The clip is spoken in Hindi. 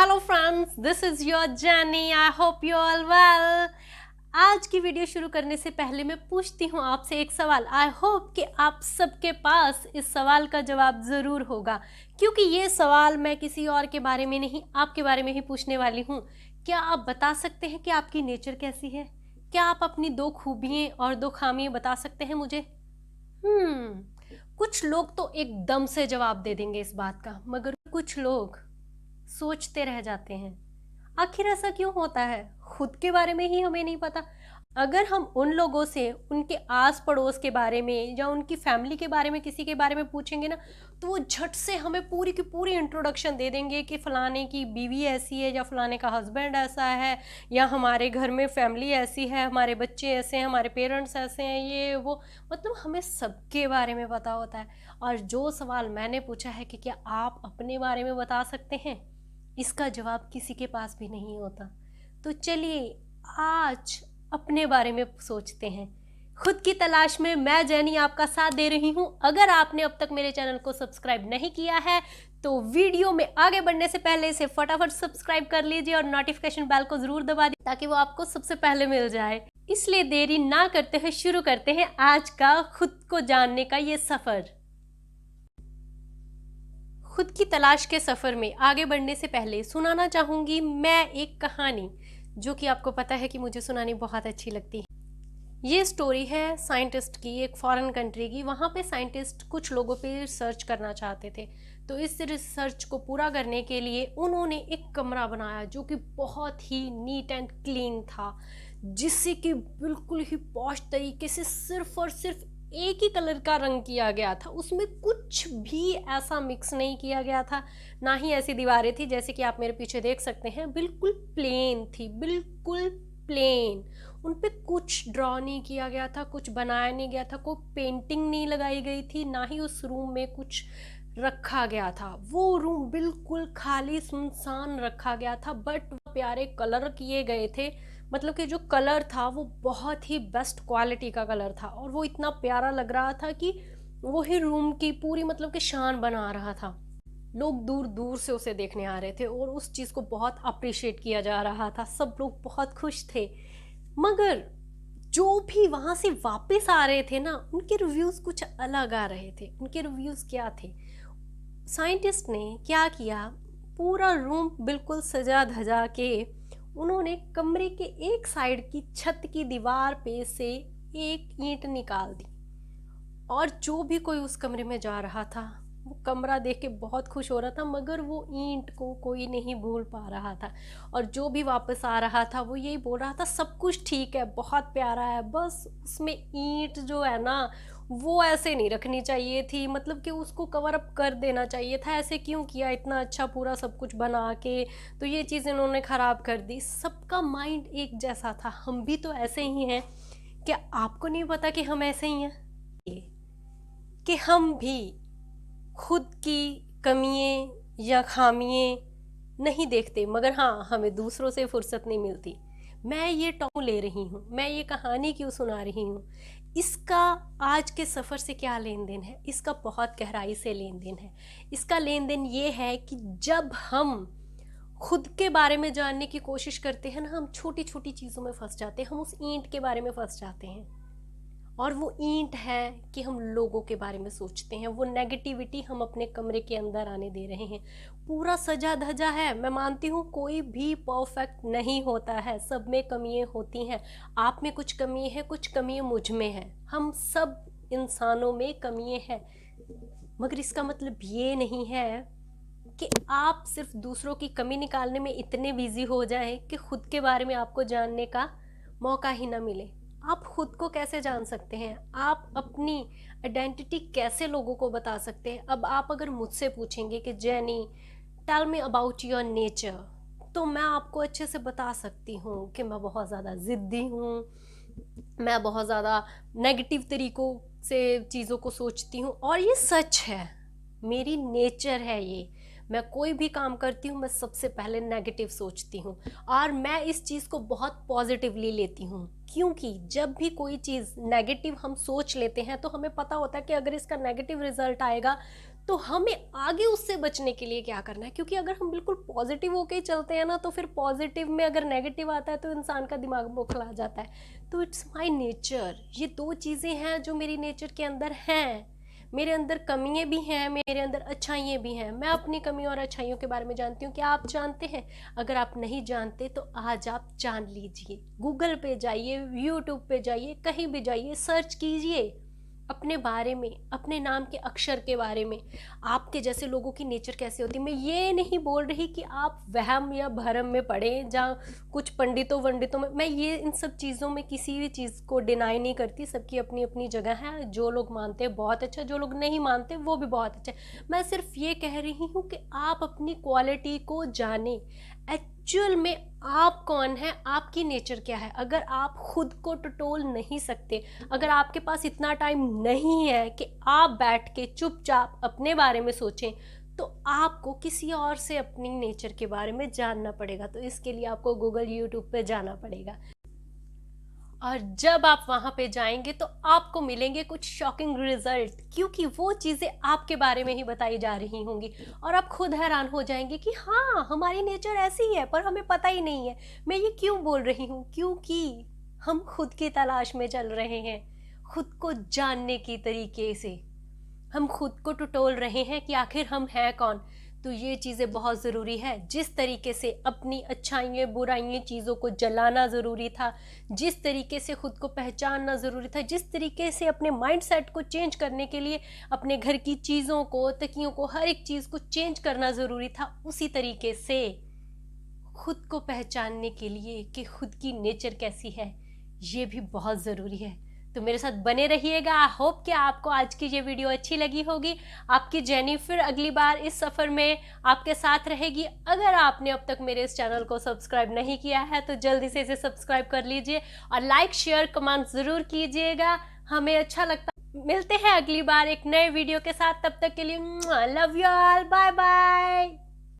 Hello friends, this is your journey. I hope you all well. आज की वीडियो शुरू करने से पहले मैं पूछती हूँ आपसे एक सवाल। आई होप कि आप सबके पास इस सवाल का जवाब ज़रूर होगा, क्योंकि ये सवाल मैं किसी और के बारे में नहीं, आपके बारे में ही पूछने वाली हूँ। क्या आप बता सकते हैं कि आपकी नेचर कैसी है? क्या आप अपनी 2 खूबियाँ और 2 खामियाँ बता सकते हैं मुझे? कुछ लोग तो एकदम से जवाब दे देंगे इस बात का, मगर कुछ लोग सोचते रह जाते हैं। आखिर ऐसा क्यों होता है? खुद के बारे में ही हमें नहीं पता। अगर हम उन लोगों से उनके आस पड़ोस के बारे में या उनकी फैमिली के बारे में, किसी के बारे में पूछेंगे ना, तो वो झट से हमें पूरी की पूरी इंट्रोडक्शन दे देंगे कि फलाने की बीवी ऐसी है, या फलाने का हस्बैंड ऐसा है, या हमारे घर में फैमिली ऐसी है, हमारे बच्चे ऐसे हैं, हमारे पेरेंट्स ऐसे हैं, ये वो। मतलब हमें सबके बारे में पता होता है। और जो सवाल मैंने पूछा है कि क्या आप अपने बारे में बता सकते हैं, इसका जवाब किसी के पास भी नहीं होता। तो चलिए आज अपने बारे में सोचते हैं। खुद की तलाश में मैं जैनी आपका साथ दे रही हूं। अगर आपने अब तक मेरे चैनल को सब्सक्राइब नहीं किया है तो वीडियो में आगे बढ़ने से पहले इसे फटाफट सब्सक्राइब कर लीजिए और नोटिफिकेशन बेल को जरूर दबा दीजिए, ताकि वो आपको सबसे पहले मिल जाए। इसलिए देरी ना करते हुए शुरू करते हैं आज का खुद को जानने का ये सफर। खुद की तलाश के सफ़र में आगे बढ़ने से पहले सुनाना चाहूँगी मैं एक कहानी, जो कि आपको पता है कि मुझे सुनानी बहुत अच्छी लगती है। ये स्टोरी है साइंटिस्ट की, एक फॉरेन कंट्री की। वहाँ पे साइंटिस्ट कुछ लोगों पे रिसर्च करना चाहते थे। तो इस रिसर्च को पूरा करने के लिए उन्होंने एक कमरा बनाया जो कि बहुत ही नीट एंड क्लीन था, जिससे कि बिल्कुल ही पॉश तरीके से सिर्फ और सिर्फ एक ही कलर का रंग किया गया था। उसमें कुछ भी ऐसा मिक्स नहीं किया गया था, ना ही ऐसी दीवारें थी जैसे कि आप मेरे पीछे देख सकते हैं। बिल्कुल प्लेन थी, बिल्कुल प्लेन। उन पे कुछ ड्रॉ नहीं किया गया था, कुछ बनाया नहीं गया था, कोई पेंटिंग नहीं लगाई गई थी, ना ही उस रूम में कुछ रखा गया था। वो रूम बिल्कुल खाली सुनसान रखा गया था, बट प्यारे कलर किए गए थे। मतलब कि जो कलर था वो बहुत ही बेस्ट क्वालिटी का कलर था, और वो इतना प्यारा लग रहा था कि वो ही रूम की पूरी मतलब कि शान बना रहा था। लोग दूर दूर से उसे देखने आ रहे थे और उस चीज़ को बहुत अप्रिशिएट किया जा रहा था। सब लोग बहुत खुश थे। मगर जो भी वहाँ से वापस आ रहे थे ना, उनके रिव्यूज़ कुछ अलग आ रहे थे। उनके रिव्यूज़ क्या थे? साइंटिस्ट ने क्या किया, पूरा रूम बिल्कुल सजा धजा के उन्होंने कमरे के एक साइड की छत की दीवार पे से एक ईंट निकाल दी, और जो भी कोई उस कमरे में जा रहा था वो कमरा देख के बहुत खुश हो रहा था, मगर वो ईंट को कोई नहीं भूल पा रहा था। और जो भी वापस आ रहा था वो यही बोल रहा था, सब कुछ ठीक है, बहुत प्यारा है, बस उसमें ईंट जो है ना वो ऐसे नहीं रखनी चाहिए थी, मतलब कि उसको कवर अप कर देना चाहिए था। ऐसे क्यों किया, इतना अच्छा पूरा सब कुछ बना के, तो ये चीज़ इन्होंने ख़राब कर दी। सबका माइंड एक जैसा था, हम भी तो ऐसे ही हैं। क्या आपको नहीं पता कि हम ऐसे ही हैं, कि हम भी खुद की कमियाँ या खामियाँ नहीं देखते, मगर हाँ, हमें दूसरों से फुर्सत नहीं मिलती। मैं ये टॉपिक ले रही हूँ, मैं ये कहानी क्यों सुना रही हूँ, इसका आज के सफ़र से क्या लेन देन है? इसका बहुत गहराई से लेन देन है। इसका लेन देन ये है कि जब हम खुद के बारे में जानने की कोशिश करते हैं ना, हम छोटी छोटी चीज़ों में फंस जाते हैं। हम उस ईंट के बारे में फंस जाते हैं, और वो ईंट है कि हम लोगों के बारे में सोचते हैं। वो नेगेटिविटी हम अपने कमरे के अंदर आने दे रहे हैं। पूरा सजा धजा है, मैं मानती हूँ कोई भी परफेक्ट नहीं होता है, सब में कमियाँ होती हैं। आप में कुछ कमी है, कुछ कमियाँ मुझ में है, हम सब इंसानों में कमियाँ हैं। मगर इसका मतलब ये नहीं है कि आप सिर्फ दूसरों की कमी निकालने में इतने बिजी हो जाएं कि खुद के बारे में आपको जानने का मौका ही ना मिले। आप खुद को कैसे जान सकते हैं? आप अपनी आइडेंटिटी कैसे लोगों को बता सकते हैं? अब आप अगर मुझसे पूछेंगे कि Jenny tell me about your nature, तो मैं आपको अच्छे से बता सकती हूँ कि मैं बहुत ज़्यादा ज़िद्दी हूँ, मैं बहुत ज़्यादा नेगेटिव तरीक़ों से चीज़ों को सोचती हूँ, और ये सच है, मेरी नेचर है ये। मैं कोई भी काम करती हूँ, मैं सबसे पहले नेगेटिव सोचती हूँ, और मैं इस चीज़ को बहुत पॉजिटिवली लेती हूँ। क्योंकि जब भी कोई चीज़ नेगेटिव हम सोच लेते हैं तो हमें पता होता है कि अगर इसका नेगेटिव रिजल्ट आएगा तो हमें आगे उससे बचने के लिए क्या करना है, क्योंकि अगर हम बिल्कुल पॉजिटिव होके ही चलते हैं ना, तो फिर पॉजिटिव में अगर नेगेटिव आता है तो इंसान का दिमाग बौखला जाता है। तो इट्स माय नेचर, ये दो चीज़ें हैं जो मेरी नेचर के अंदर हैं। मेरे अंदर कमियां भी हैं, मेरे अंदर अच्छाइयाँ भी हैं। मैं अपनी कमियों और अच्छाइयों के बारे में जानती हूँ। क्या आप जानते हैं? अगर आप नहीं जानते तो आज आप जान लीजिए। गूगल पे जाइए, यूट्यूब पे जाइए, कहीं भी जाइए, सर्च कीजिए अपने बारे में, अपने नाम के अक्षर के बारे में, आपके जैसे लोगों की नेचर कैसे होती है। मैं ये नहीं बोल रही कि आप वहम या भरम में पड़े जहाँ कुछ पंडितों वंडितों में, मैं ये इन सब चीज़ों में किसी भी चीज़ को डिनाई नहीं करती। सबकी अपनी अपनी जगह है। जो लोग मानते हैं बहुत अच्छा, जो लोग नहीं मानते वो भी बहुत अच्छा। मैं सिर्फ ये कह रही हूँ कि आप अपनी क्वालिटी को जानें। एक्चुअल में आप कौन है, आपकी नेचर क्या है। अगर आप खुद को टटोल नहीं सकते, अगर आपके पास इतना टाइम नहीं है कि आप बैठ के चुपचाप अपने बारे में सोचें, तो आपको किसी और से अपनी नेचर के बारे में जानना पड़ेगा। तो इसके लिए आपको गूगल, यूट्यूब पे जाना पड़ेगा। और जब आप वहां पे जाएंगे तो आपको मिलेंगे कुछ शॉकिंग रिजल्ट, क्योंकि वो चीज़ें आपके बारे में ही बताई जा रही होंगी और आप खुद हैरान हो जाएंगे कि हाँ, हमारी नेचर ऐसी है पर हमें पता ही नहीं है। मैं ये क्यों बोल रही हूँ? क्योंकि हम खुद की तलाश में चल रहे हैं, खुद को जानने की तरीके से हम खुद को टटोल रहे हैं कि आखिर हम हैं कौन। तो ये चीज़ें बहुत ज़रूरी है। जिस तरीके से अपनी अच्छाइयाँ बुराइयाँ चीज़ों को जलाना ज़रूरी था, जिस तरीके से खुद को पहचानना ज़रूरी था, जिस तरीके से अपने माइंड सेट को चेंज करने के लिए अपने घर की चीज़ों को, तकियों को, हर एक चीज़ को चेंज करना ज़रूरी था, उसी तरीके से खुद को पहचानने के लिए कि खुद की नेचर कैसी है, ये भी बहुत ज़रूरी है। तो मेरे साथ बने रहिएगा। आई होप कि आपको आज की ये वीडियो अच्छी लगी होगी। आपकी जेनिफर अगली बार इस सफ़र में आपके साथ रहेगी। अगर आपने अब तक मेरे इस चैनल को सब्सक्राइब नहीं किया है तो जल्दी से इसे सब्सक्राइब कर लीजिए और लाइक शेयर कमेंट ज़रूर कीजिएगा, हमें अच्छा लगता। मिलते हैं अगली बार एक नए वीडियो के साथ। तब तक के लिए love you all, bye bye.